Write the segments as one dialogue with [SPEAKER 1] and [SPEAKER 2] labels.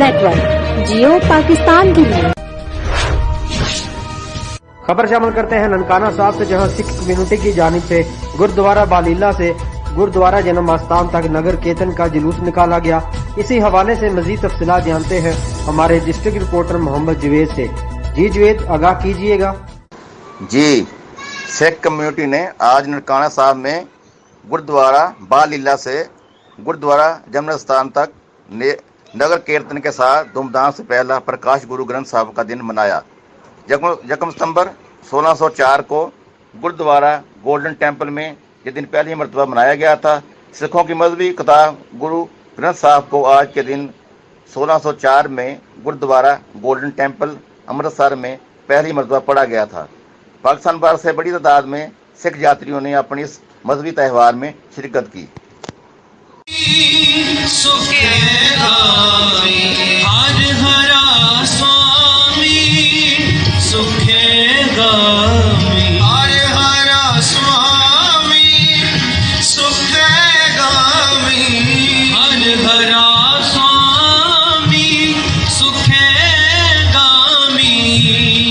[SPEAKER 1] Network, जियो पाकिस्तान की लिए।
[SPEAKER 2] खबर शामिल करते हैं ननकाना साहब से, जहां सिख कम्युनिटी की जानिब से गुरुद्वारा बालीला से गुरुद्वारा जन्म आस्थान तक नगर कीर्तन का जुलूस निकाला गया। इसी हवाले से मजीद तफसीलात जानते हैं हमारे डिस्ट्रिक्ट रिपोर्टर मोहम्मद जवेद से। जी जवेद, आगाह कीजिएगा।
[SPEAKER 3] जी, सिख कम्युनिटी ने आज ननकाना साहब में गुरुद्वारा बालीला से गुरुद्वारा जन्म स्थान तक नगर कीर्तन के साथ धूमधाम से पहला प्रकाश गुरु ग्रंथ साहब का दिन मनाया। यकम सितंबर 1604 को गुरुद्वारा गोल्डन टेम्पल में ये दिन पहली मरतबा मनाया गया था। सिखों की मजहबी किताब गुरु ग्रंथ साहब को आज के दिन 1604 में गुरुद्वारा गोल्डन टेम्पल अमृतसर में पहली मरतबा पढ़ा गया था। पाकिस्तान भर से बड़ी तादाद में सिख यात्रियों ने अपनी इस मजहबी त्यौहार में शिरकत की।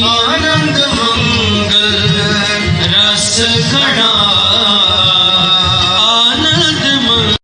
[SPEAKER 4] आनंद मंगल रस घड़ा